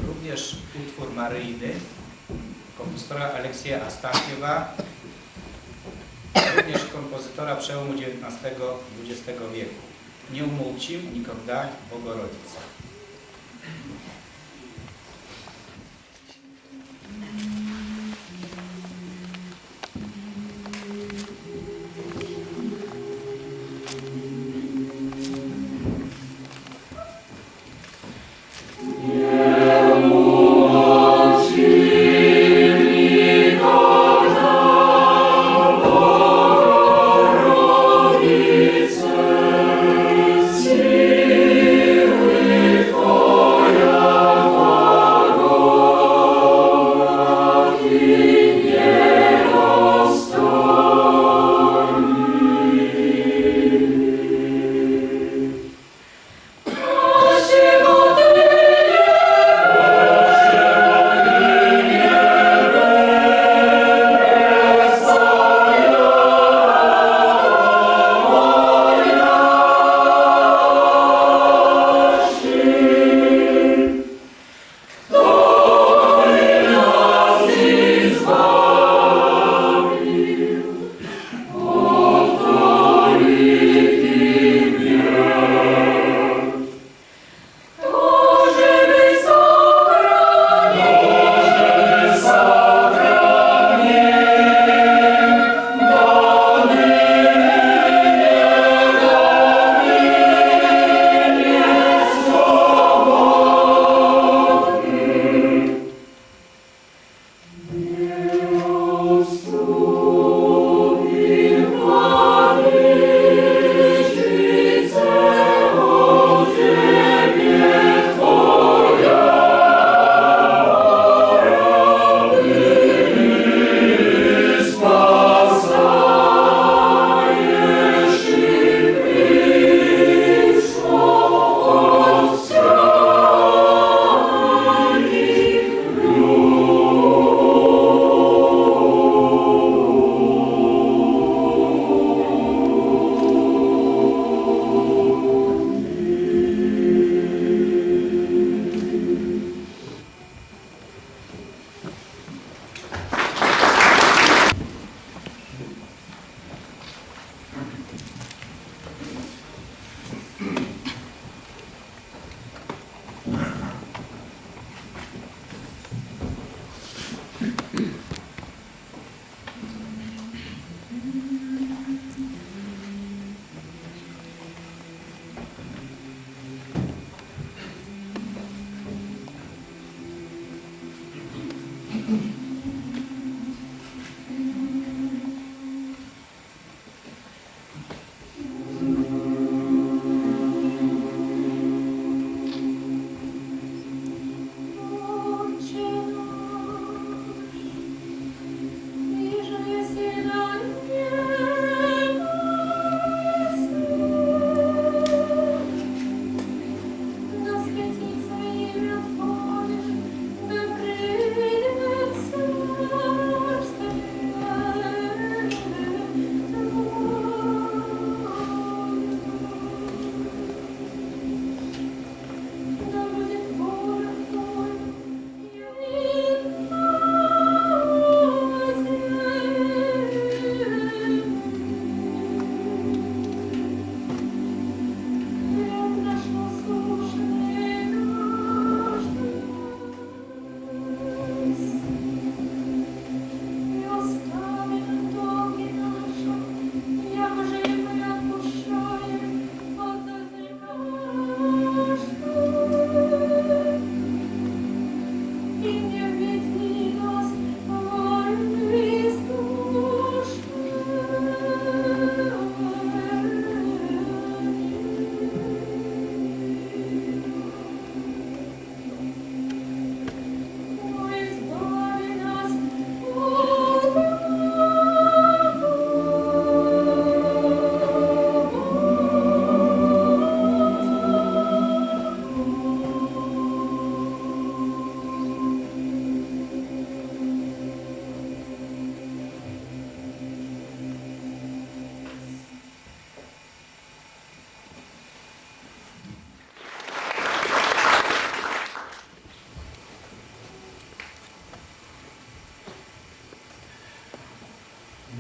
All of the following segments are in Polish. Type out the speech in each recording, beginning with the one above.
Również utwór maryjny kompozytora Aleksieja Astafiewa, również kompozytora przełomu XIX-XX wieku. Nie umilčím nikogda Bogorodice.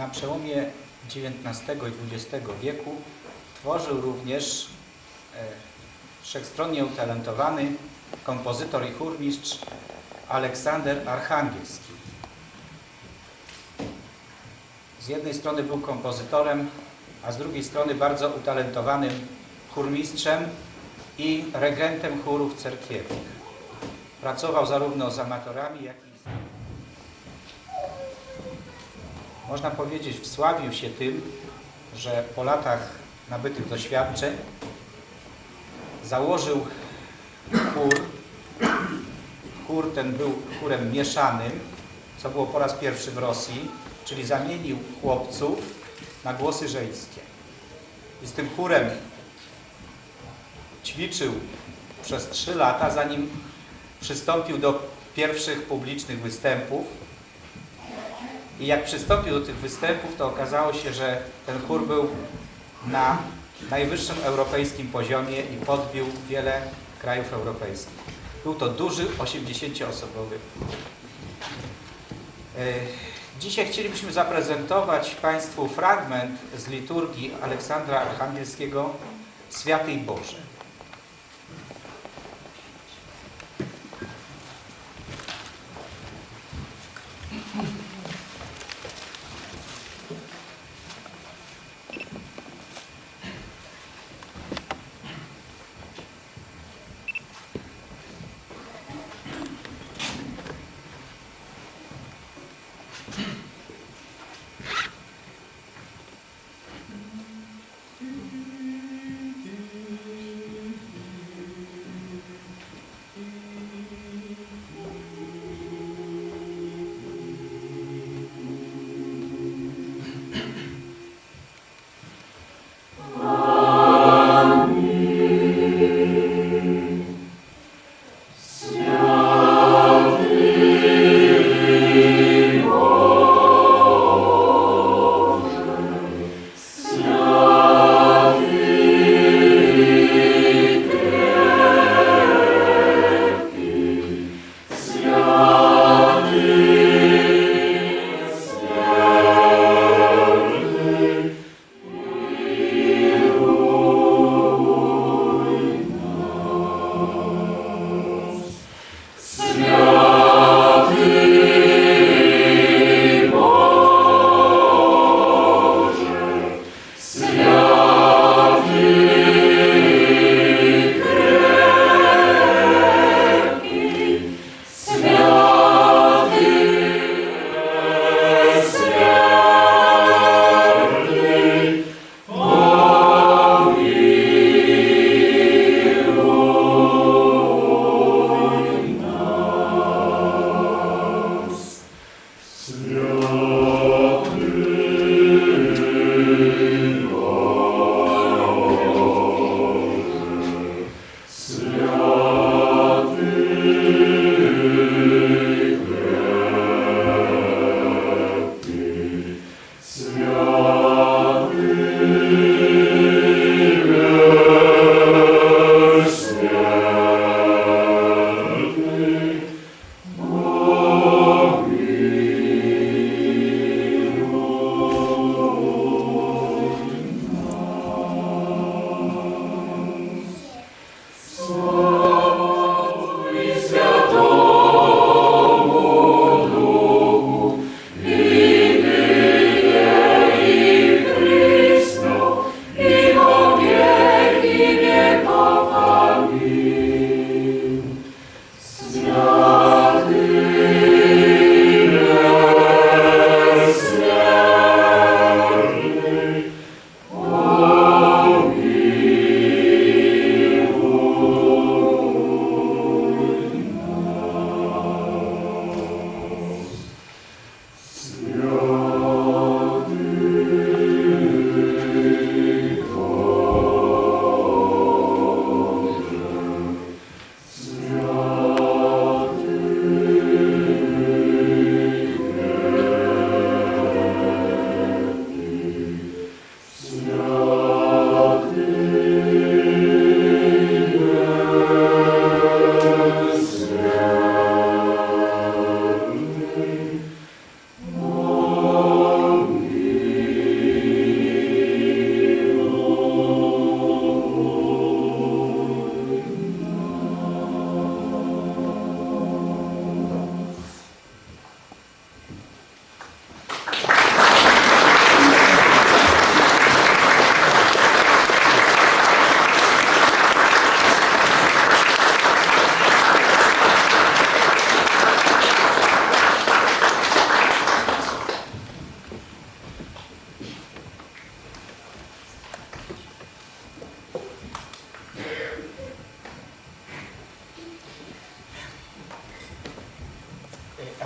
na przełomie XIX i XX wieku tworzył również wszechstronnie utalentowany kompozytor i chórmistrz Aleksander Archangielski. Z jednej strony był kompozytorem, a z drugiej strony bardzo utalentowanym chórmistrzem i regentem chórów cerkiewnych. Pracował zarówno z amatorami, jak i można powiedzieć, wsławił się tym, że po latach nabytych doświadczeń założył chór. Chór ten był chórem mieszanym, co było po raz pierwszy w Rosji, czyli zamienił chłopców na głosy żeńskie. I z tym chórem ćwiczył przez 3 lata, zanim przystąpił do pierwszych publicznych występów. I jak przystąpił do tych występów, to okazało się, że ten chór był na najwyższym europejskim poziomie i podbił wiele krajów europejskich. Był to duży, 80-osobowy chór. Dzisiaj chcielibyśmy zaprezentować Państwu fragment z liturgii Aleksandra Archangielskiego Świętej Boże.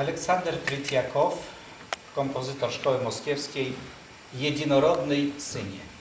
Aleksander Trytjakow, kompozytor Szkoły Moskiewskiej, Jedinorodnej synie.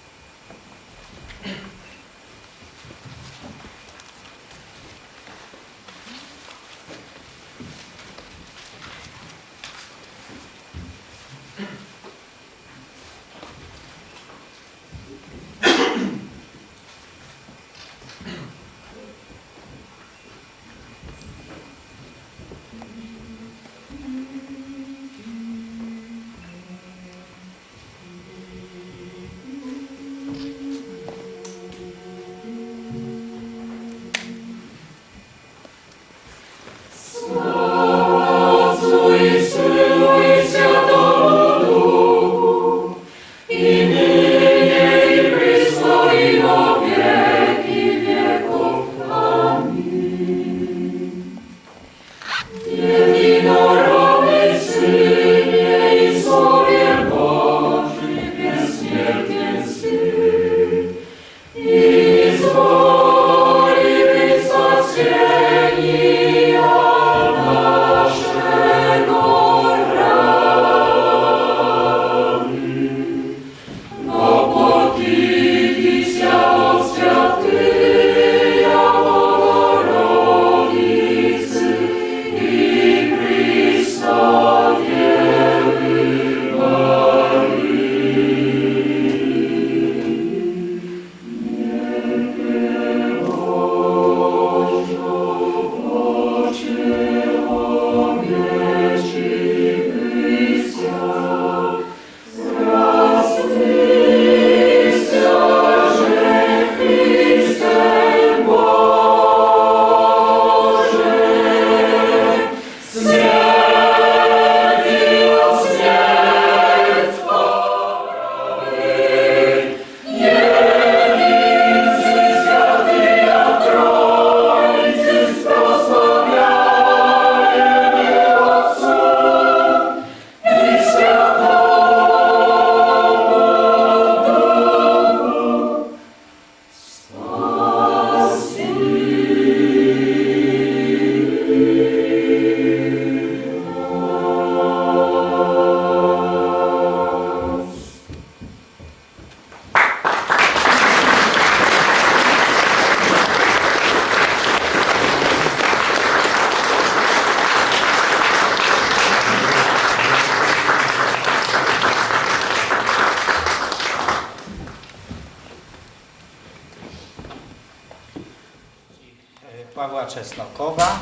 Pawła Czesnokowa.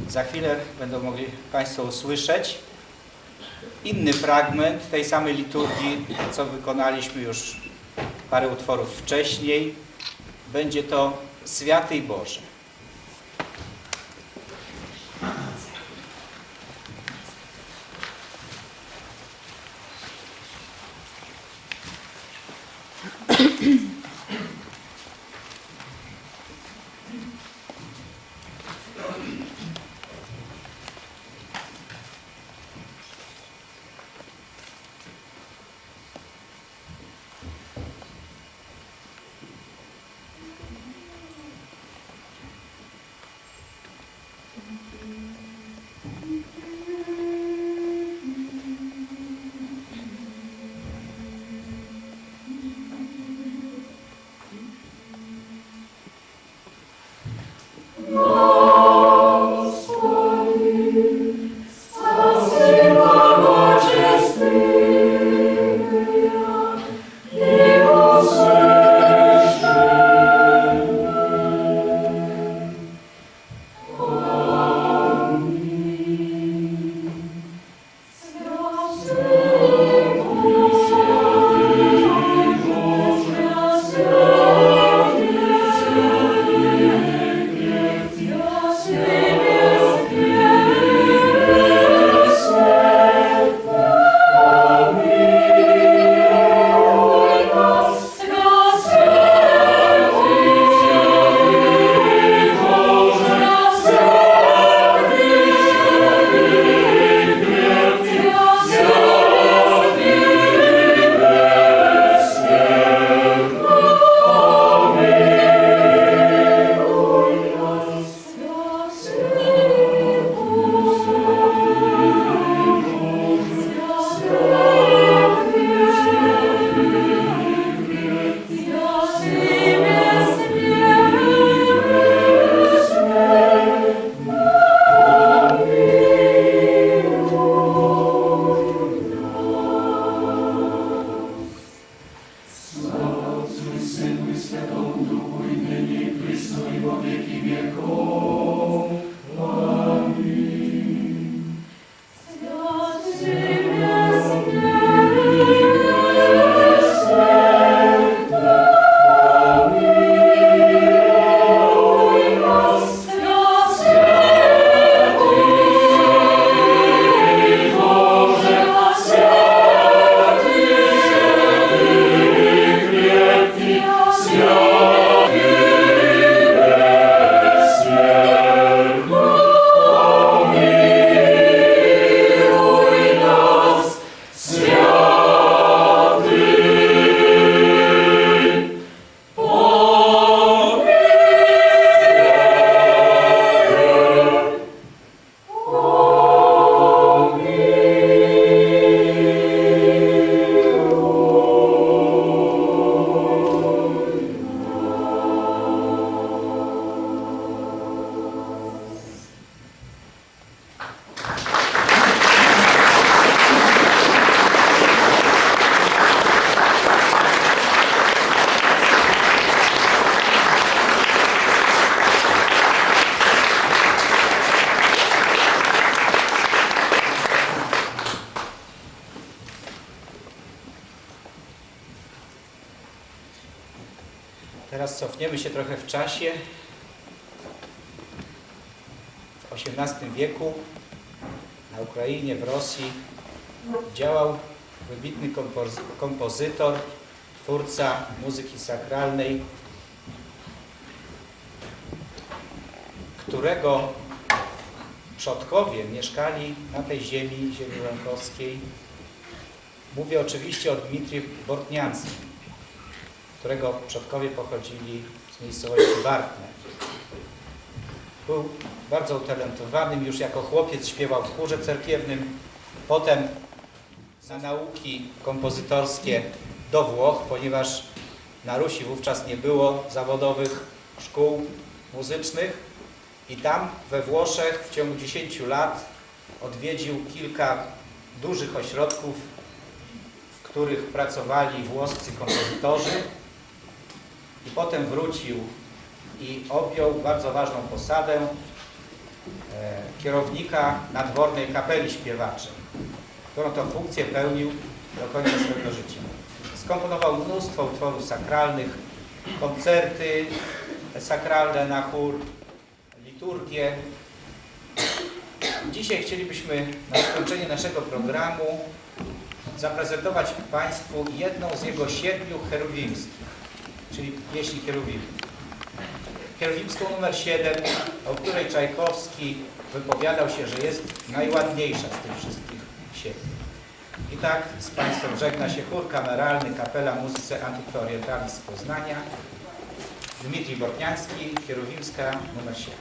Za chwilę będą mogli Państwo usłyszeć inny fragment tej samej liturgii, co wykonaliśmy już parę utworów wcześniej. Będzie to Święty Boże. Teraz cofniemy się trochę w czasie. W XVIII wieku na Ukrainie, w Rosji działał wybitny kompozytor, twórca muzyki sakralnej, którego przodkowie mieszkali na tej ziemi ziemi. Mówię oczywiście o Dmitriju Bortnianskim, którego przodkowie pochodzili z miejscowości Bartne. Był bardzo utalentowanym, już jako chłopiec śpiewał w chórze cerkiewnym, potem na nauki kompozytorskie do Włoch, ponieważ na Rusi wówczas nie było zawodowych szkół muzycznych i tam we Włoszech w ciągu 10 lat odwiedził kilka dużych ośrodków, w których pracowali włoscy kompozytorzy i potem wrócił i objął bardzo ważną posadę kierownika nadwornej kapeli śpiewaczej, którą to funkcję pełnił do końca swojego życia. Skomponował mnóstwo utworów sakralnych, koncerty sakralne na chór, liturgię. Dzisiaj chcielibyśmy na zakończenie naszego programu zaprezentować Państwu jedną z jego 7 cherubimskich, czyli pieśni cherubimów. Cherubimską numer 7, o której Czajkowski wypowiadał się, że jest najładniejsza z tych wszystkich 7. I tak z Państwem żegna się chór kameralny Kapela Musicae Antiquarietatis z Poznania, Dmitrij Bortniański, cherubimska numer 7.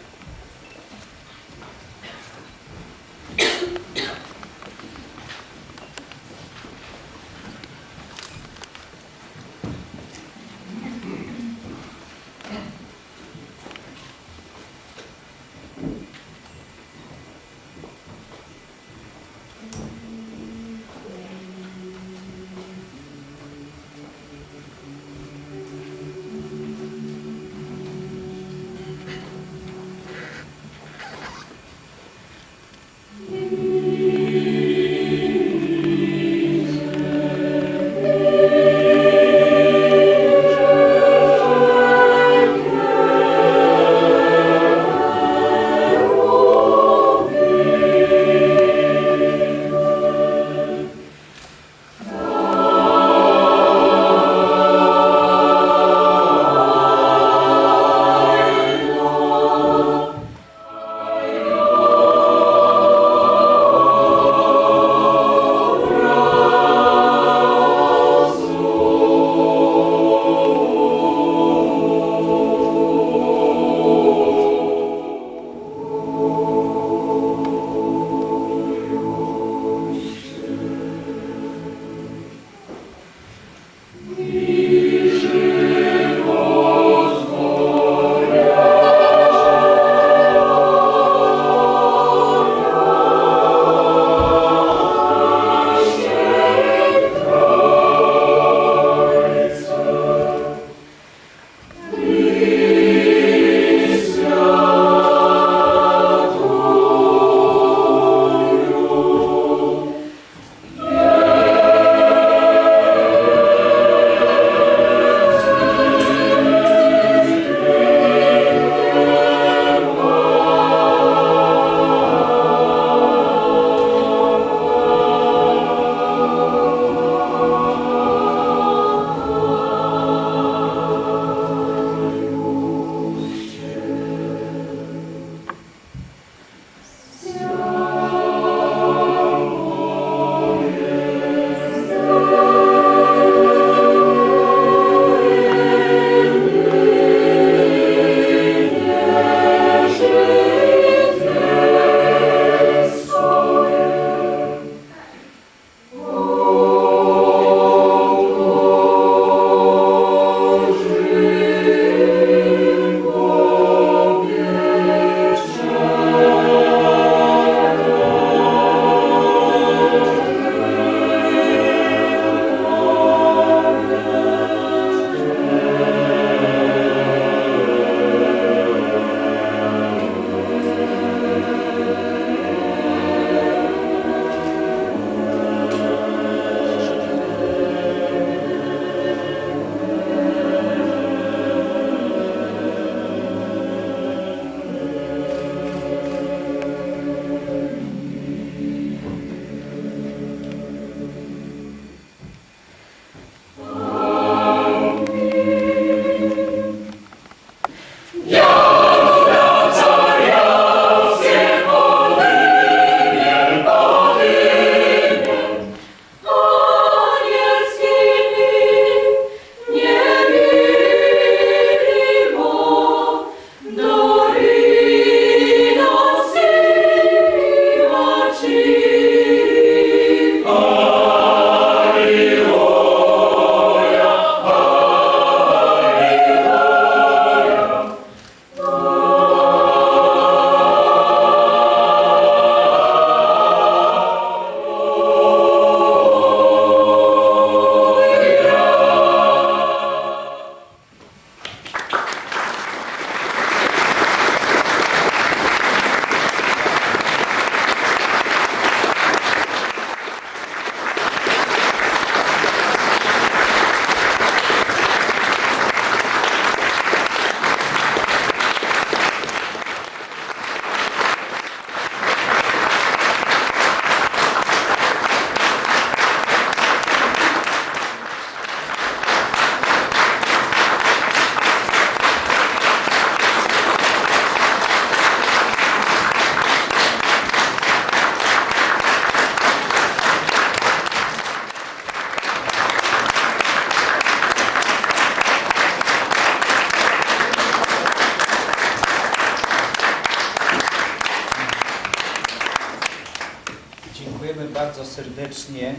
serdecznie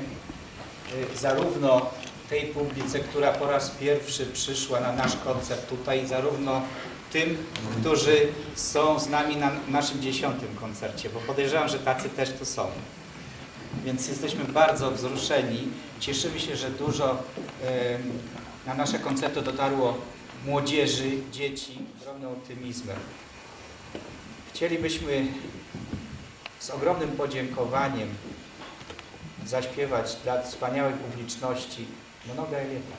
zarówno tej publice, która po raz pierwszy przyszła na nasz koncert tutaj, zarówno tym, którzy są z nami na naszym 10. koncercie, bo podejrzewam, że tacy też tu są. Więc jesteśmy bardzo wzruszeni. Cieszymy się, że dużo na nasze koncerty dotarło młodzieży, dzieci, ogromnym optymizmem. Chcielibyśmy z ogromnym podziękowaniem zaśpiewać dla wspaniałej publiczności Mnoga Elieta.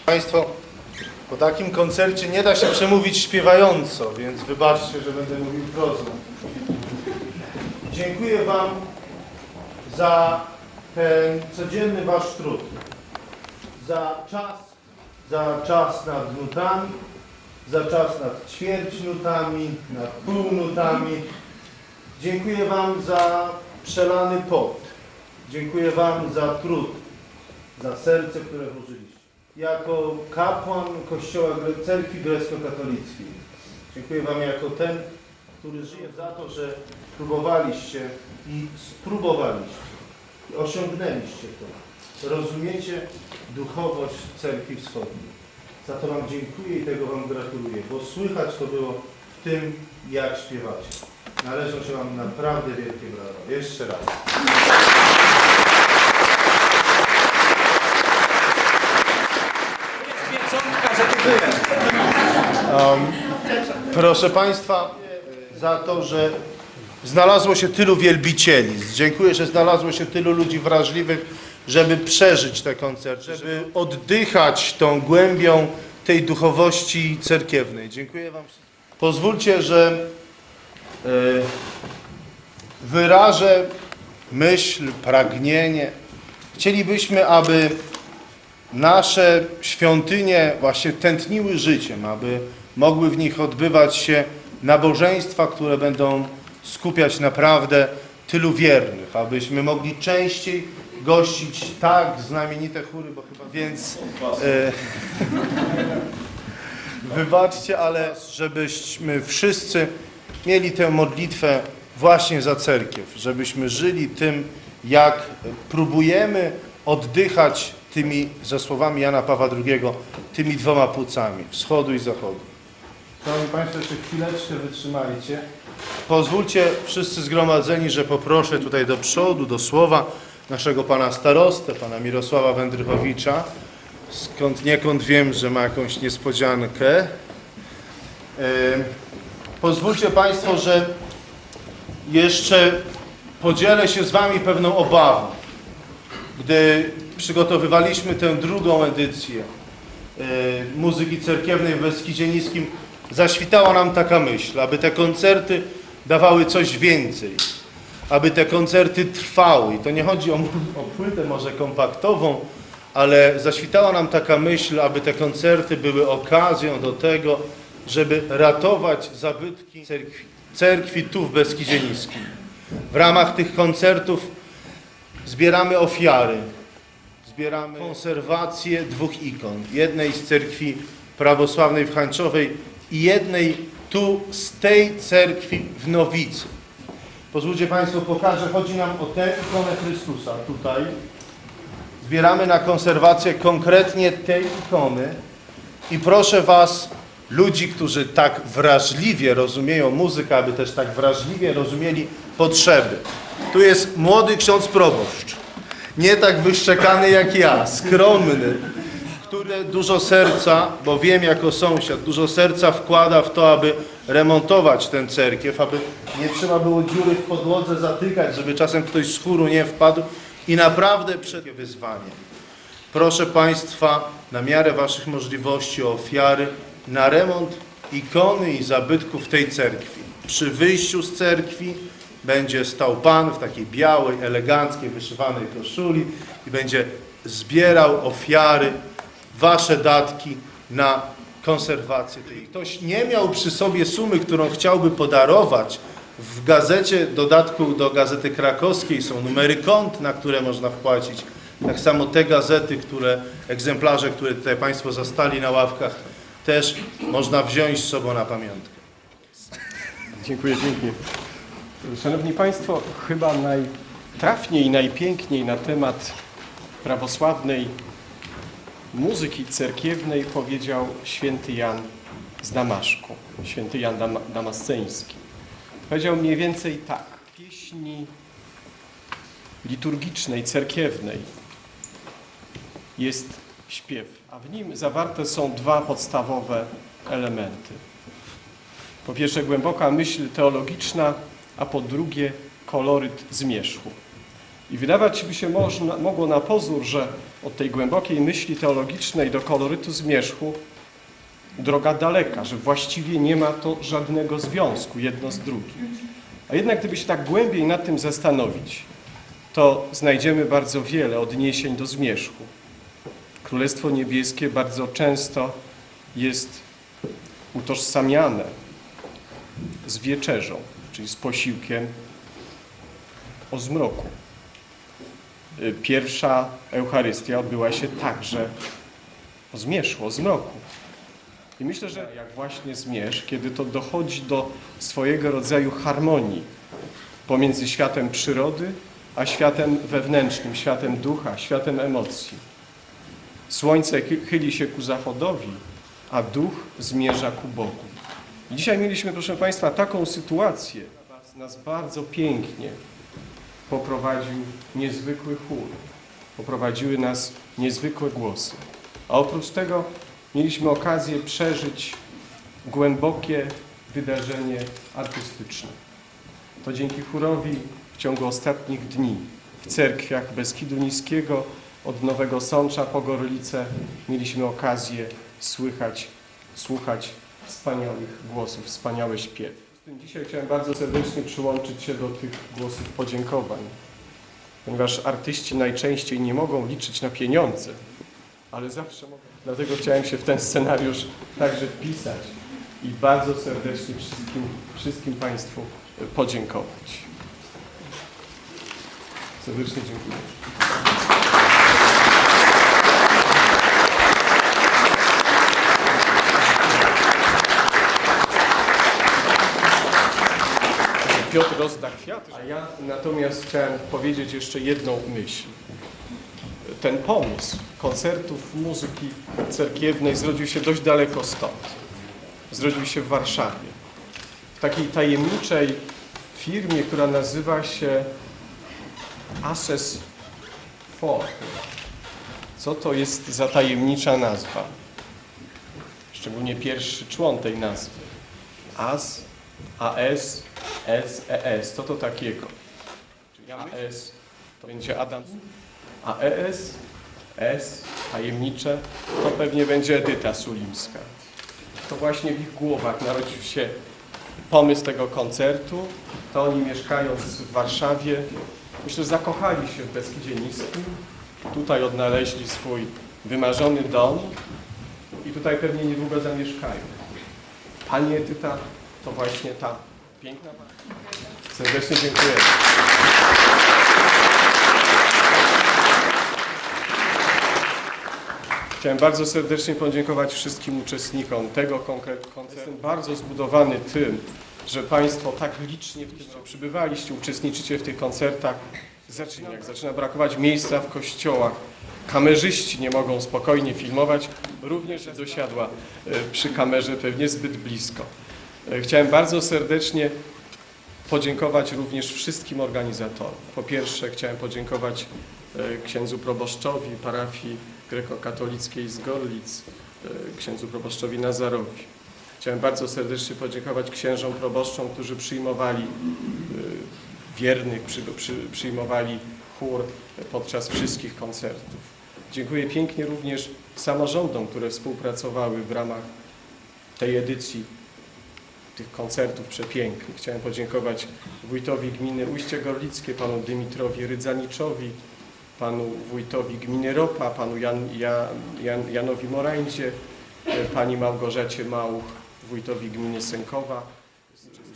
Państwo, po takim koncercie nie da się przemówić śpiewająco, więc wybaczcie, że będę mówił prozą. Dziękuję Wam za ten codzienny Wasz trud, za czas nad nutami, za czas nad ćwierć nutami, nad pół nutami. Dziękuję Wam za przelany pot. Dziękuję Wam za trud, za serce, które włożyliście. Jako kapłan Kościoła Cerkwi Grecko-Katolickiej dziękuję Wam jako ten, który żyje za to, że próbowaliście i spróbowaliście i osiągnęliście to. Rozumiecie duchowość Cerkwi Wschodniej. Za to Wam dziękuję i tego Wam gratuluję, bo słychać to było w tym, jak śpiewacie. Należą się Wam naprawdę wielkie brawa. Jeszcze raz. Proszę Państwa, za to, że znalazło się tylu wielbicieli. Dziękuję, że znalazło się tylu ludzi wrażliwych, żeby przeżyć te koncerty, żeby oddychać tą głębią tej duchowości cerkiewnej. Dziękuję Wam. Pozwólcie, że wyrażę myśl, pragnienie. Chcielibyśmy, aby nasze świątynie właśnie tętniły życiem, aby mogły w nich odbywać się nabożeństwa, które będą skupiać naprawdę tylu wiernych, abyśmy mogli częściej gościć tak znamienite chóry, bo chyba więc wybaczcie, ale żebyśmy wszyscy mieli tę modlitwę właśnie za cerkiew, żebyśmy żyli tym, jak próbujemy oddychać tymi, za słowami Jana Pawła II, tymi dwoma płucami, wschodu i zachodu. Szanowni Państwo, jeszcze chwileczkę wytrzymajcie. Pozwólcie wszyscy zgromadzeni, że poproszę tutaj do przodu, do słowa naszego pana starostę, pana Mirosława Wędrychowicza, skądniekąd wiem, że ma jakąś niespodziankę. Pozwólcie Państwo, że jeszcze podzielę się z Wami pewną obawą. Gdy przygotowywaliśmy tę drugą edycję muzyki cerkiewnej w Beskidzie Niskim, zaświtała nam taka myśl, aby te koncerty dawały coś więcej, aby te koncerty trwały. I to nie chodzi o płytę może kompaktową, ale zaświtała nam taka myśl, aby te koncerty były okazją do tego, żeby ratować zabytki cerkwi tu w Beskidzie Niskim. W ramach tych koncertów zbieramy ofiary, zbieramy konserwację 2 ikon. Jednej z cerkwi prawosławnej w Hańczowej i jednej tu z tej cerkwi w Nowicy. Pozwólcie Państwo, pokażę, chodzi nam o tę ikonę Chrystusa tutaj. Zbieramy na konserwację konkretnie tej ikony i proszę Was, ludzi, którzy tak wrażliwie rozumieją muzykę, aby też tak wrażliwie rozumieli potrzeby. Tu jest młody ksiądz proboszcz, nie tak wyszczekany jak ja, skromny, który dużo serca, bo wiem jako sąsiad, dużo serca wkłada w to, aby remontować tę cerkiew, aby nie trzeba było dziury w podłodze zatykać, żeby czasem ktoś z chóru nie wpadł i naprawdę przed wyzwaniem. Proszę Państwa, na miarę Waszych możliwości o ofiary, na remont ikony i zabytków tej cerkwi. Przy wyjściu z cerkwi będzie stał Pan w takiej białej, eleganckiej, wyszywanej koszuli i będzie zbierał ofiary, Wasze datki na konserwację tej. Ktoś nie miał przy sobie sumy, którą chciałby podarować, w gazecie, dodatku do Gazety Krakowskiej są numery kont, na które można wpłacić. Tak samo te gazety, egzemplarze, które tutaj Państwo zastali na ławkach, też można wziąć z sobą na pamiątkę. Dziękuję pięknie. Szanowni Państwo, chyba najtrafniej i najpiękniej na temat prawosławnej muzyki cerkiewnej powiedział święty Jan z Damaszku, święty Jan Damasceński. Powiedział mniej więcej tak: pieśni liturgicznej, cerkiewnej jest śpiew, a w nim zawarte są 2 podstawowe elementy. Po pierwsze głęboka myśl teologiczna, a po drugie koloryt zmierzchu. I wydawać by się mogło na pozór, że od tej głębokiej myśli teologicznej do kolorytu zmierzchu droga daleka, że właściwie nie ma to żadnego związku jedno z drugim. A jednak gdyby się tak głębiej nad tym zastanowić, to znajdziemy bardzo wiele odniesień do zmierzchu. Królestwo Niebieskie bardzo często jest utożsamiane z wieczerzą, czyli z posiłkiem o zmroku. Pierwsza Eucharystia odbyła się także o zmierzchu, o zmroku. I myślę, że jak właśnie zmierzch, kiedy to dochodzi do swojego rodzaju harmonii pomiędzy światem przyrody, a światem wewnętrznym, światem ducha, światem emocji. Słońce chyli się ku zachodowi, a duch zmierza ku Bogu. I dzisiaj mieliśmy, proszę Państwa, taką sytuację. Nas bardzo pięknie poprowadził niezwykły chór. Poprowadziły nas niezwykłe głosy. A oprócz tego mieliśmy okazję przeżyć głębokie wydarzenie artystyczne. To dzięki chórowi w ciągu ostatnich dni w cerkwiach Beskidu Niskiego od Nowego Sącza po Gorlice mieliśmy okazję słuchać wspaniałych głosów, wspaniały śpiew. Dzisiaj chciałem bardzo serdecznie przyłączyć się do tych głosów podziękowań, ponieważ artyści najczęściej nie mogą liczyć na pieniądze, ale zawsze mogą. Dlatego chciałem się w ten scenariusz także wpisać i bardzo serdecznie wszystkim Państwu podziękować. Serdecznie dziękuję. Piotr rozda kwiaty, a ja natomiast chciałem powiedzieć jeszcze jedną myśl. Ten pomysł koncertów muzyki cerkiewnej zrodził się dość daleko stąd. Zrodził się w Warszawie. W takiej tajemniczej firmie, która nazywa się Access 4. Co to jest za tajemnicza nazwa? Szczególnie pierwszy człon tej nazwy. AS, AS, SES. Co to takiego? Czyli AS to będzie Adam, a ES, S, tajemnicze, to pewnie będzie Edyta Sulimska. To właśnie w ich głowach narodził się pomysł tego koncertu. To oni, mieszkając w Warszawie, myślę, że zakochali się w Beskidzie Niskim. Tutaj odnaleźli swój wymarzony dom i tutaj pewnie niedługo zamieszkają. Pani Edyta to właśnie ta piękna pani. Serdecznie dziękuję. Chciałem bardzo serdecznie podziękować wszystkim uczestnikom tego koncertu. Jestem bardzo zbudowany tym, że Państwo tak licznie w tym przybywaliście, uczestniczycie w tych koncertach. Jak zaczyna brakować miejsca w kościołach, kamerzyści nie mogą spokojnie filmować, również dosiadła przy kamerze pewnie zbyt blisko. Chciałem bardzo serdecznie podziękować również wszystkim organizatorom. Po pierwsze chciałem podziękować księdzu proboszczowi parafii grekokatolickiej z Gorlic, księdzu proboszczowi Nazarowi. Chciałem bardzo serdecznie podziękować księżom proboszczom, którzy przyjmowali wiernych, przyjmowali chór podczas wszystkich koncertów. Dziękuję pięknie również samorządom, które współpracowały w ramach tej edycji tych koncertów przepięknych. Chciałem podziękować wójtowi gminy Ujście Gorlickie, panu Dymitrowi Rydzaniczowi, panu wójtowi gminy Ropa, panu Janowi Morańdzie, pani Małgorzacie Mauch, wójtowi gminy Sękowa,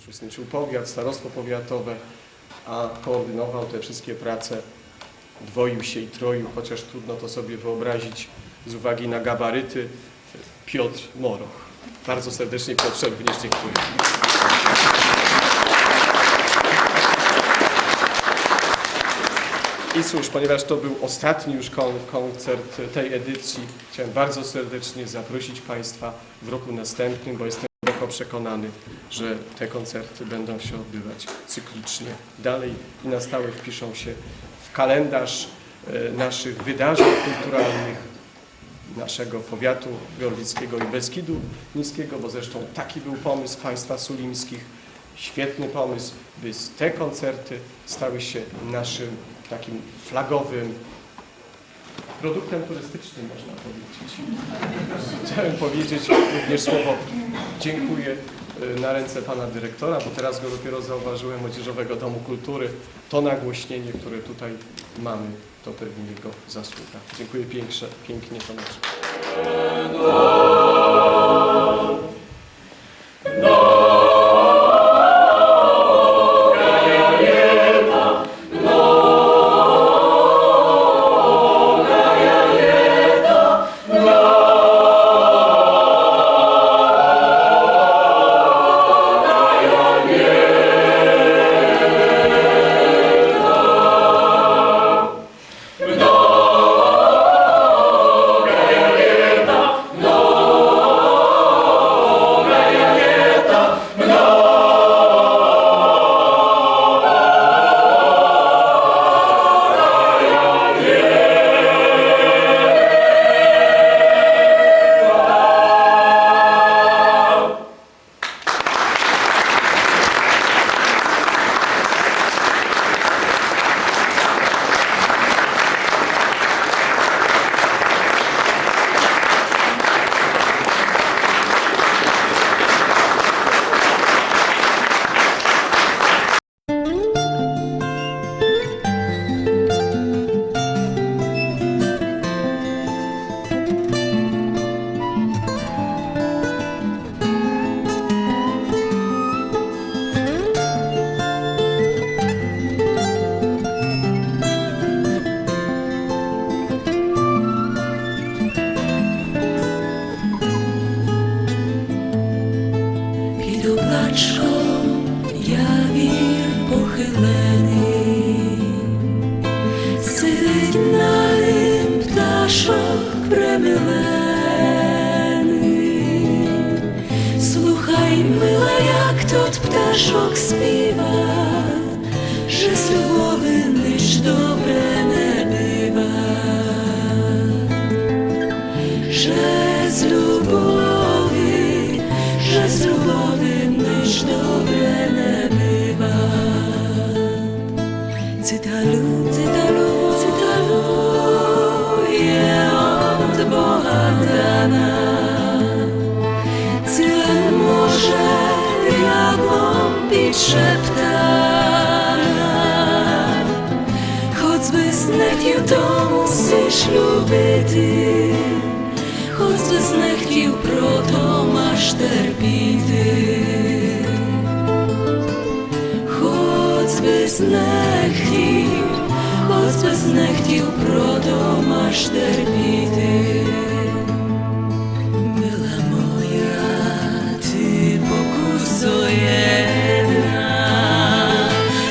uczestniczył powiat, starostwo powiatowe, a koordynował te wszystkie prace, dwoił się i troił, chociaż trudno to sobie wyobrazić z uwagi na gabaryty, Piotr Moroch. Bardzo serdecznie Piotrze również dziękuję. I cóż, ponieważ to był ostatni już koncert tej edycji, chciałem bardzo serdecznie zaprosić Państwa w roku następnym, bo jestem głęboko przekonany, że te koncerty będą się odbywać cyklicznie dalej i na stałe wpiszą się w kalendarz naszych wydarzeń kulturalnych, naszego powiatu gorlickiego i Beskidu Niskiego, bo zresztą taki był pomysł państwa sulimskich, świetny pomysł, by te koncerty stały się naszym takim flagowym produktem turystycznym, można powiedzieć. Chciałem powiedzieć również słowo dziękuję na ręce pana dyrektora, bo teraz go dopiero zauważyłem, Młodzieżowego Domu Kultury. To nagłośnienie, które tutaj mamy, to pewnie jego zasługa. Dziękuję pięknie Tomaszu. Слухай, мила, як тот пташок співа, że z любови ніч добре не бива, że z любови ніч cytaluje od Boha dana. Cyl może diabłom być szeptana, choćby znechtił domu syś любити, choćby znechtił proto masz terpіти, choćby znechtił proto masz terpіти. Мила моя, ти покусо jedna,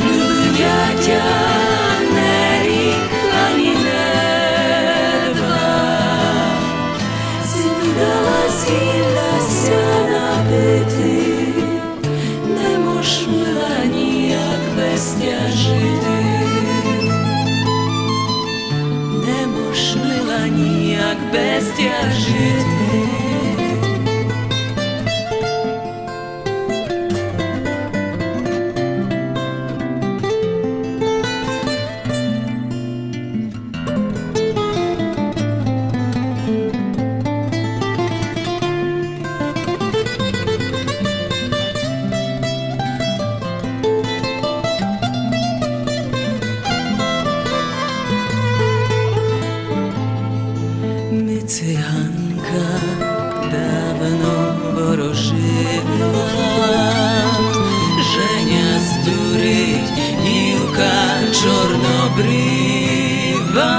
любим я тя не рік, ані не два. Си ми дала згідася напити, не мож, мила, ніяк без тя жити. Не мож, мила, ніяк без тя жити. My cyganka dawno ворожила, Женя здурить, гілка чорнобрива,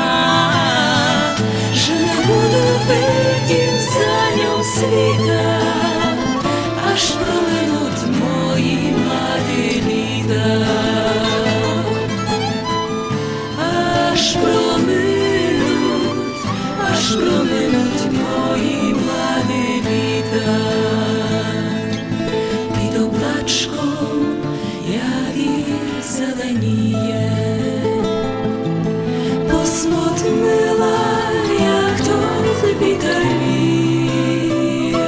że не буду видіть за ньом світа, аж проминуть мої младі літа, аж проминуть мої младі літа. Під облачком явір зеленіє, посмотрила, як тут вітер віє.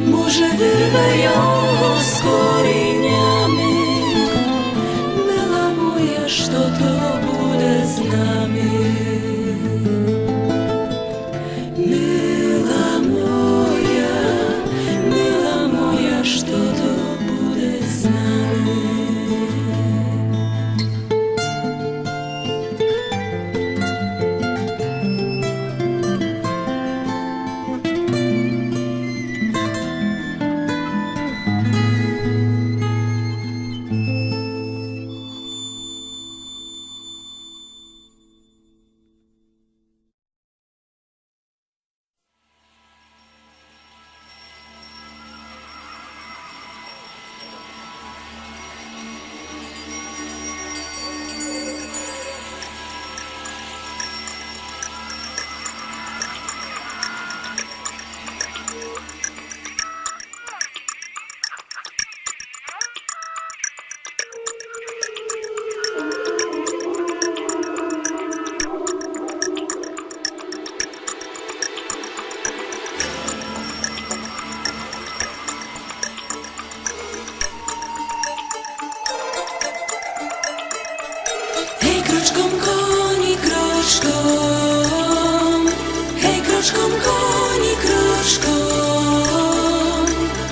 Може, вирве його з коріннями, мила моя, що то буде з нами. Мила моя, що то буде з нами. Hej, kroczkom koni, kroczkom. Hej, kroczkom koni, kroczkom.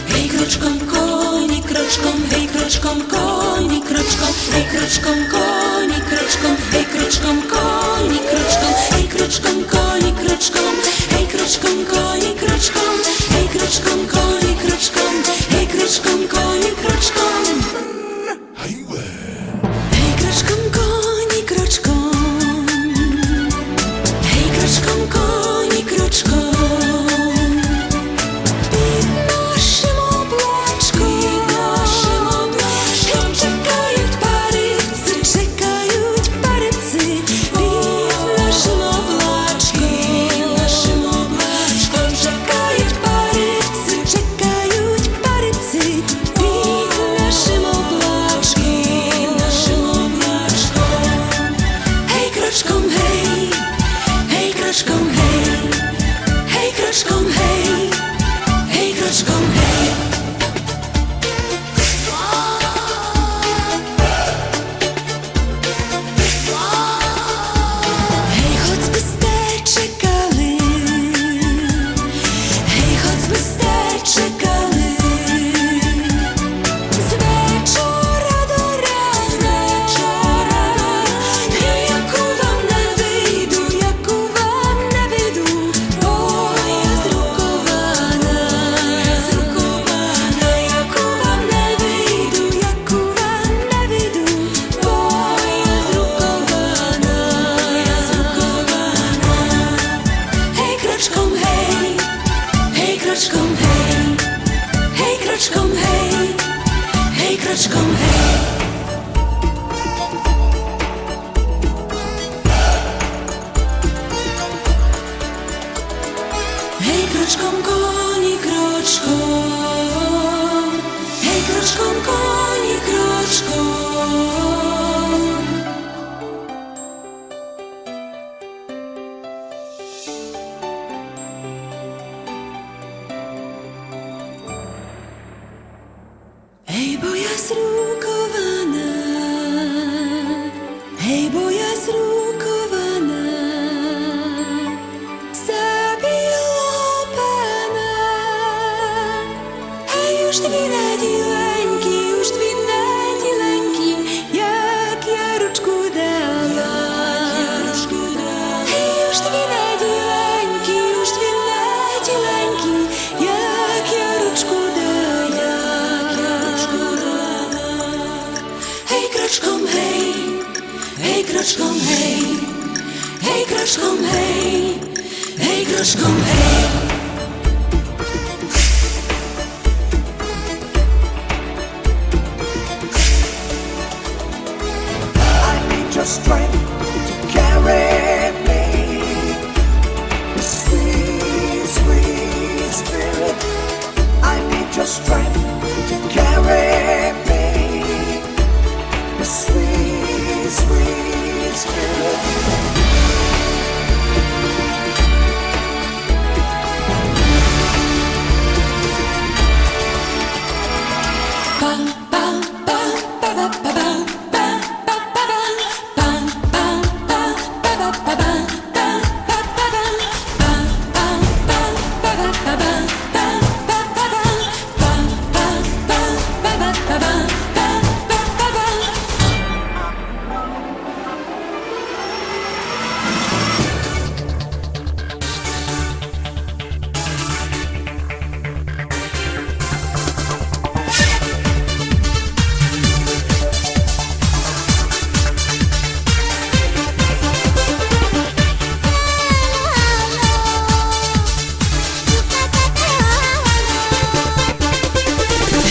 Hej, kroczkom koni, kroczkom. Hej, kroczkom koni, kroczkom. Hej, kroczkom koni, kroczkom. Hej, kroczkom koni, kroczkom. Hej, kroczkom koni, kroczkom. Hej, kroczkom koni, kroczkom. Hej, kroczkom koni, kroczkom. Hej, kroczkom koni, kroczkom. Hej, kroczkom koni, kroczkom. Hej, kroczkom koni, kroczkom. Pід нашим облачком, czekaють париці, kroczkom koni kroczkom, hej kroczkom koni kroczkom. Hej, bo ja zrukowana, hej, bo ja zrukowana, zabiło pana. Hej, już dwie nadilenki, jak ja ruczku dała. Hej, już dwie nadilenki, jak ja ruczku dała. Hej, kroczkom, hej, hej, kroczkom, hej, hej, kroczkom, hej, hej, kroczkom, hej. I need your strength to carry me. The sweet, sweet spirit. I need your strength to carry me. The sweet, sweet spirit. Bam, bam, bam, ba, ba, ba, bam, bam, ba, ba, bam, bam, bam, bam, ba, ba, ba, bam, bam, ba, ba, bam, bam, bam, bam, ba, ba, ba, bam, bam, ba, ba, bam, bam, bam, bam, ba, ba, ba, bam, bam, ba, ba, bam.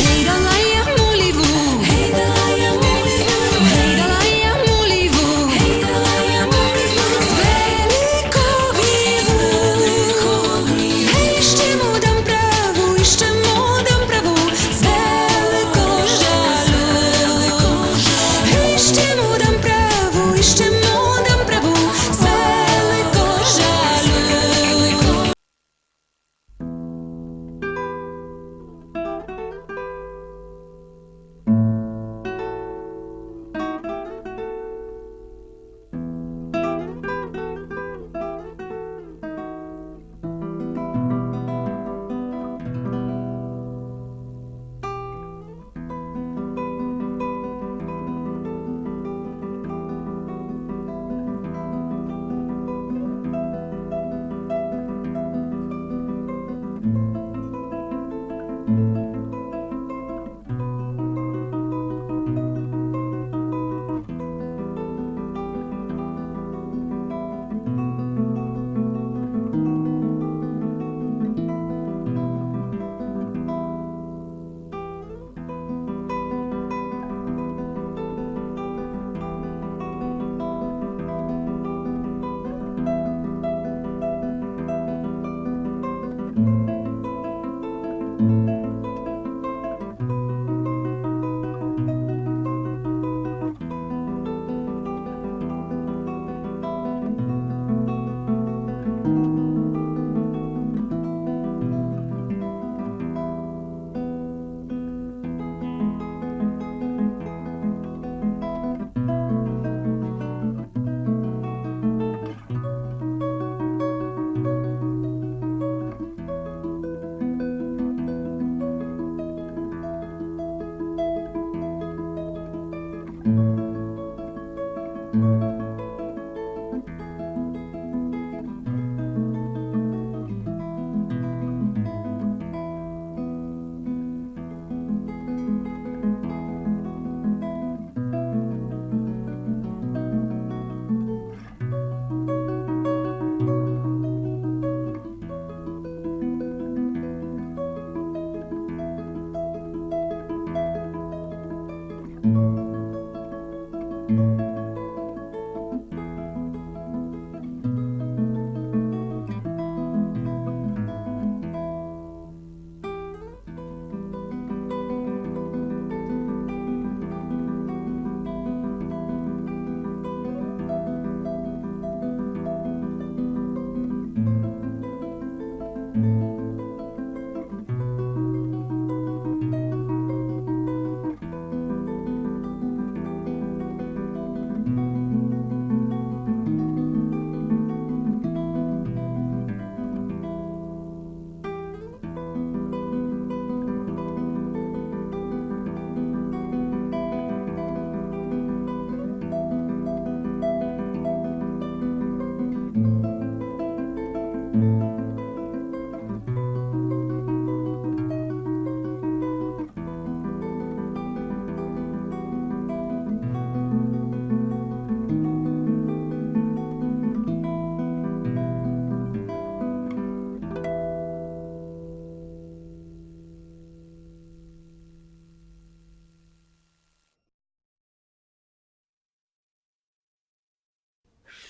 Hej, dalaja mulivu, hej, dalaja mulivu, hej, dalaja mulivu, hej, dalaja mulivu. Z veliko hej, ešte mu dam pravu, ešte mu dam pravu. Z veliko žalu, hej, ešte mu dam pravu, ešte mu dam pravu. Z veliko žalu.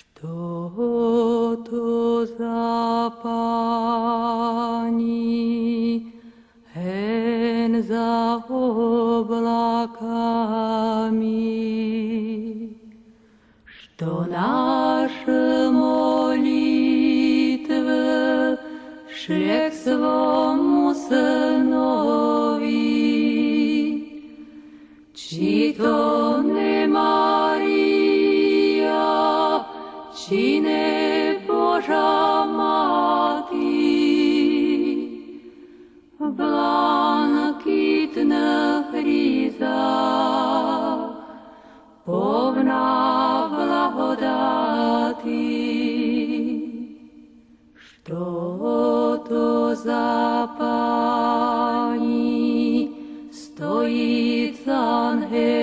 Что то за пани, эн за облаками, что наши молитвы шли к своему сынові, чи то не Марія, чи не Божа Мати, в блакитних різах, повна благодаті. Що то за пані стоїть з ангелами,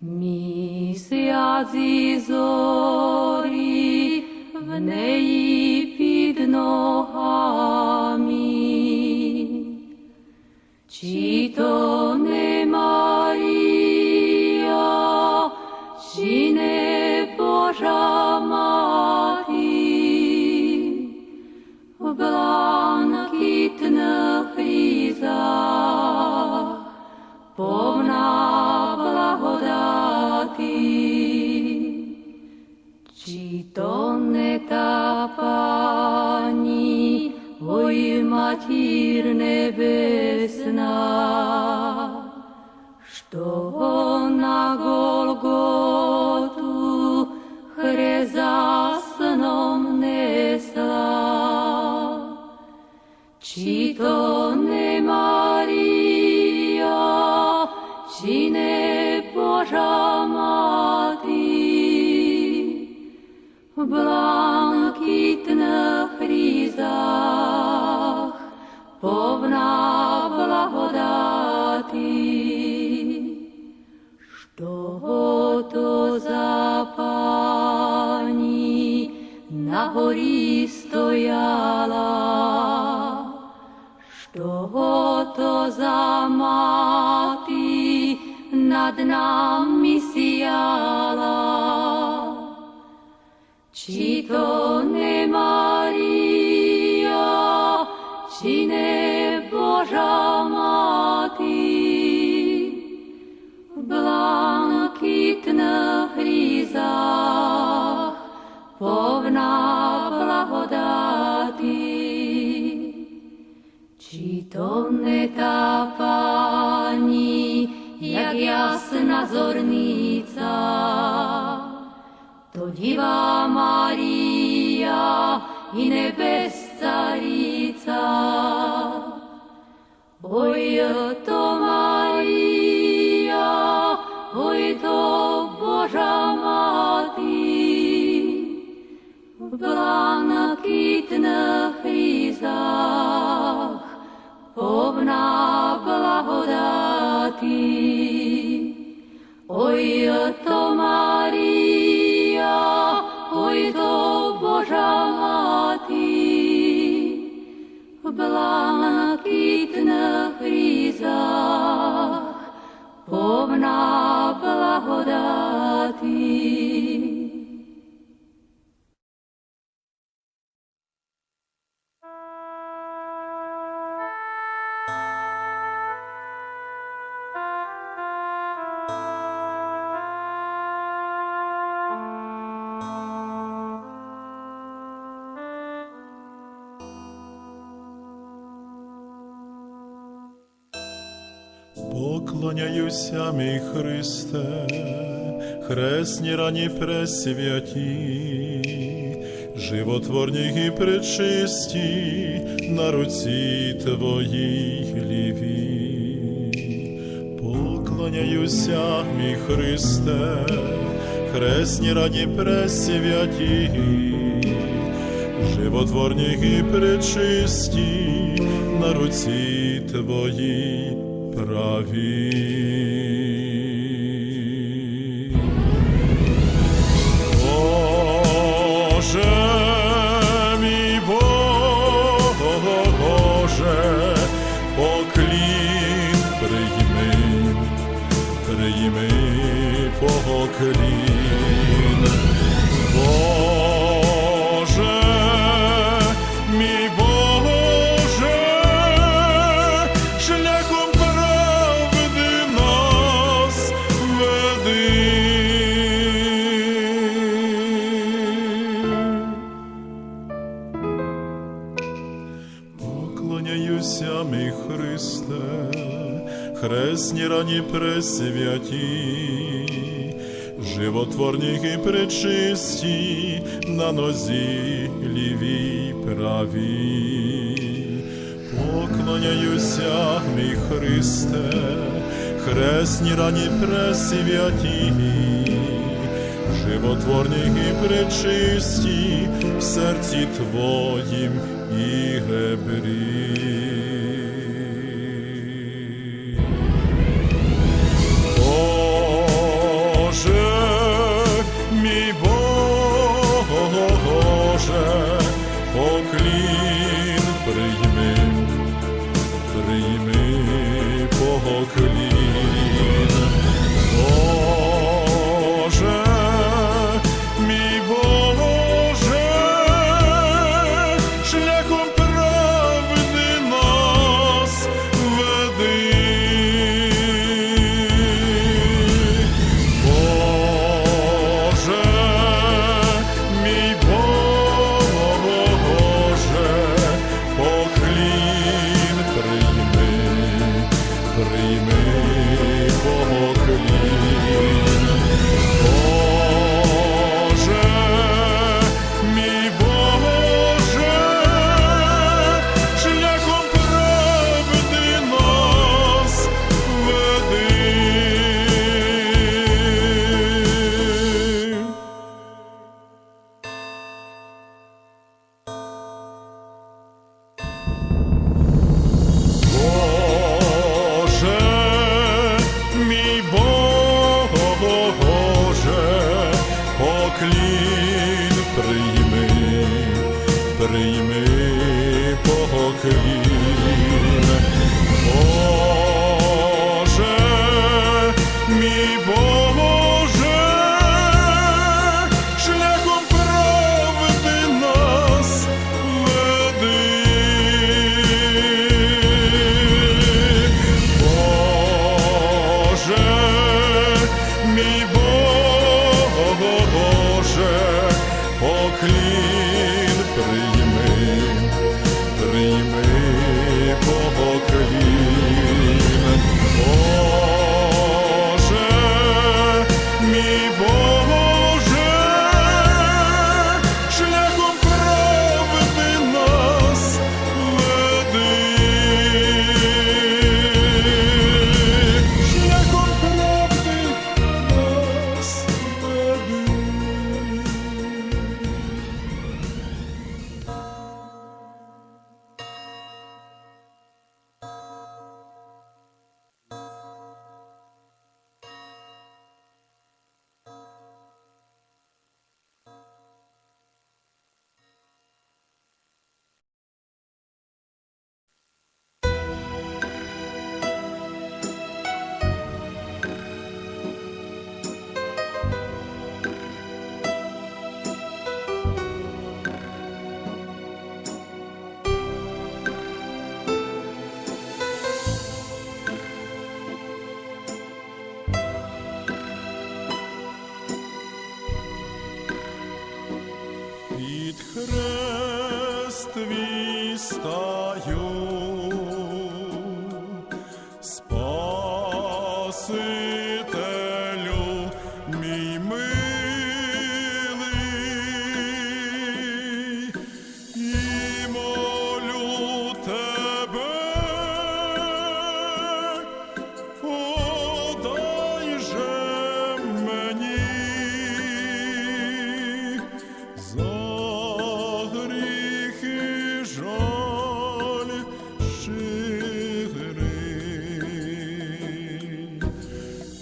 місяць і зорі в неї під ногами. Чи то не Марія, чи не Божа Мати, в блакитних різах, повна благодаті. Чи то не та пані, ой, матір небесна, що на Голготу хрест за сином несла? Чи то не Марія, чи не Божа Мати, в блакитних різах, повна благодаті. Що то за пані на горі стояла? Що то за мати над нами сіяла? Чи то не Марія, чи не Божа Мати, в блакитних різах, повна благодаті? Чи то не та пані, як ясна зорниця, то Діва Марія і небес цариця? Ой, то Марія, ой, то Божа Мати, в блакитних різах, повна благодаті. Ой, то Марія, ой, то Божа Мати, в блакитних різах, повна благодаті. Поклоняюся, мій Христе, хресні рані пресвяті, животворні і пречисті, на руці Твоїй лівій. Поклоняюся, мій Христе, хресні рані пресвяті, животворні і пречисті, на руці Твоїй праві. Боже, мій Боже, поклін прийми, прийми, поклін. Боже, мій Боже, шляхом правди нас веди. Поклоняюся, мій Христе, хресні рані пресвяті, животворні і пречисті, на нозі лівій правій. Поклоняюся, мій Христе, хресні рані пресвяті, животворні і пречисті, в серці Твоїм і ребрі. Боже, мій Боже, поклін прийми, прийми поклін. Боже, мій Боже, шляхом правди нас веди. Боже, мій Боже, поклін прийми, прийми поклін. Боже, мій Боже, шляхом правди нас веди. Боже, мій Боже, поклін прийми, прийми поклін. Боже, мій Боже, шляхом правди нас веди. Боже, мій Боже, поклін прийми, прийми поклін. Боже, мій Боже, шляхом правди нас веди. Шляхом правди нас веди. Під хрест твій стаю, Спасителю мій милий, і молю тебе, подай же мені за гріхи жаль щирий.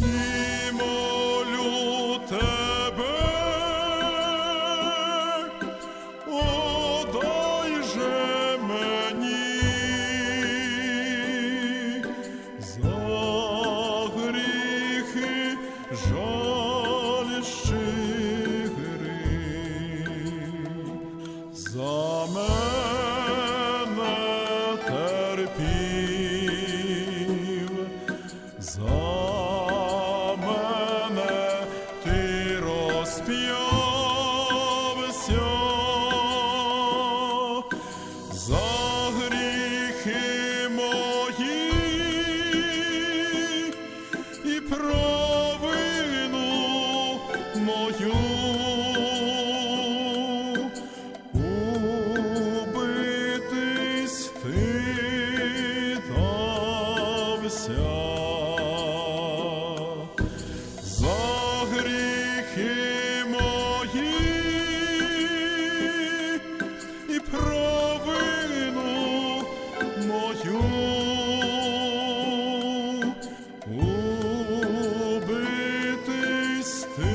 І мою. Убитись ти дався за гріхи мої і провину мою. Убитись ти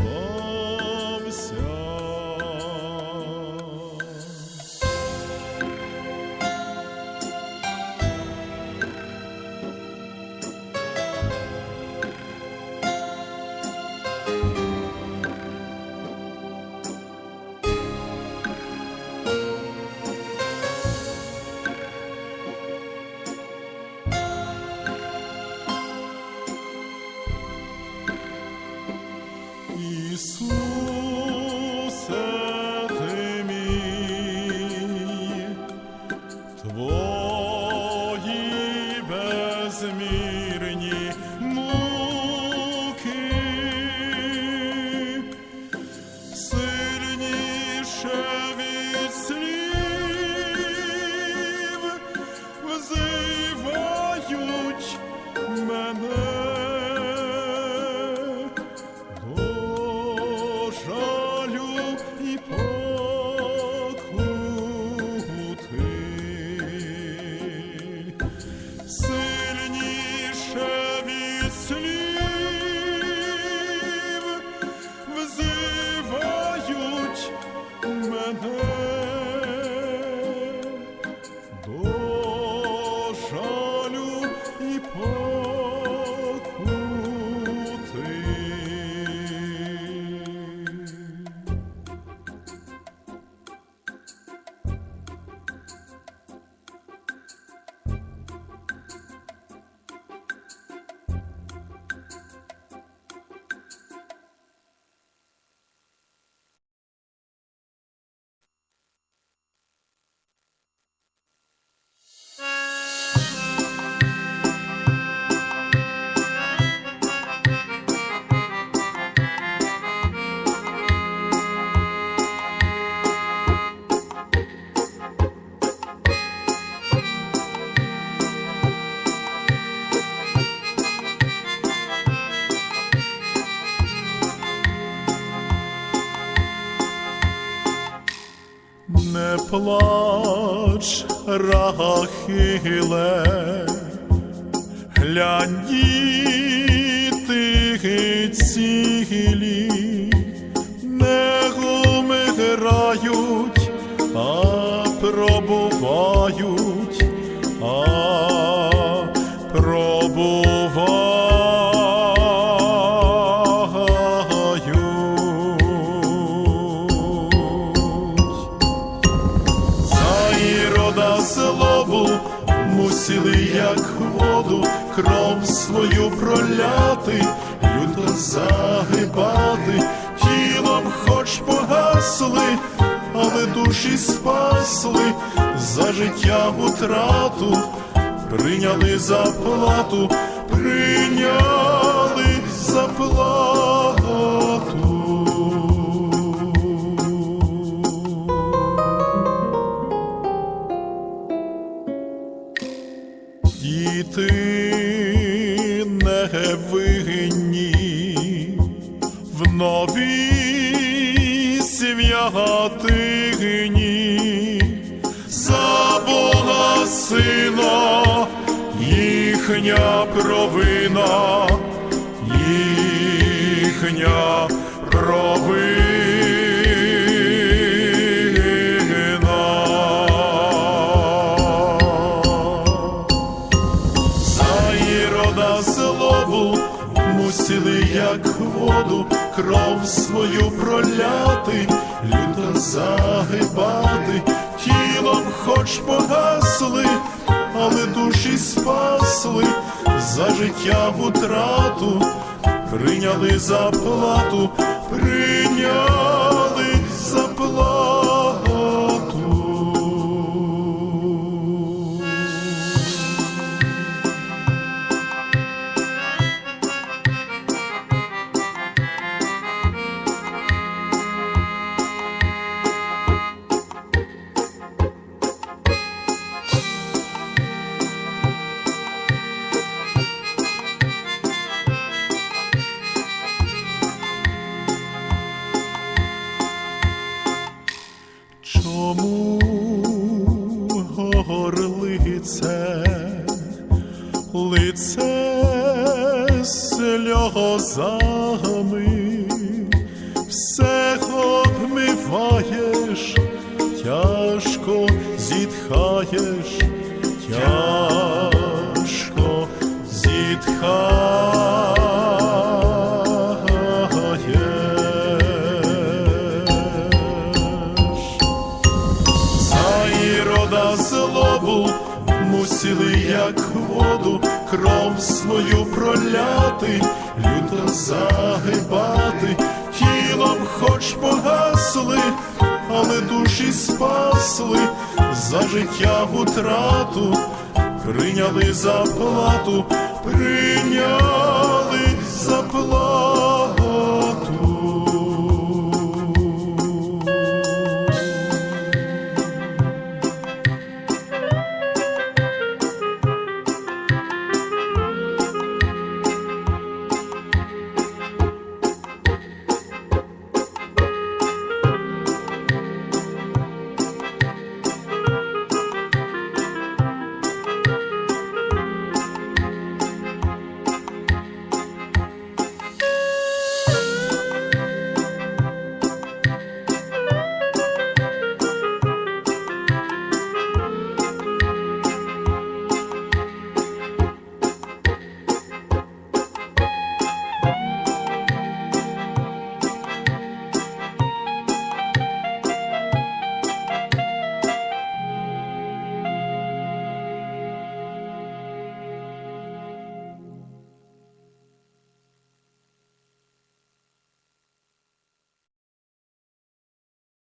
дався. Ісусе, ти мій, твої безмірні муки сильніше від слів взивають мене. Жалю і покути сильніше від слів взивають мене до жалю і покути. Не плач, Рахиле, глянь, діти цілі не умирають, а пробувають, Злобу мусили, як воду, кров свою проляти, люто загибати, тілом хоч погасли, але душі спасли, за життя утрату, прийняли заплату, прийняли заплату. Діти невинні в новій святині, за Бога Сина їхня провина, їхня провина. Злобу мусили, як воду, кров свою проляти, люто загибати, тілом хоч погасли, але душі спасли, за життя утрату, прийняли заплату, прийняли заплату. сльозами, все обмиваєш, тяжко зітхаєш, тяжко зітхаєш. За Ірода злобу мусили, як воду, кров свою проляти, люто загибати, тілом хоч погасли, але душі спасли, за життя в утрату, прийняли за плату, прийняли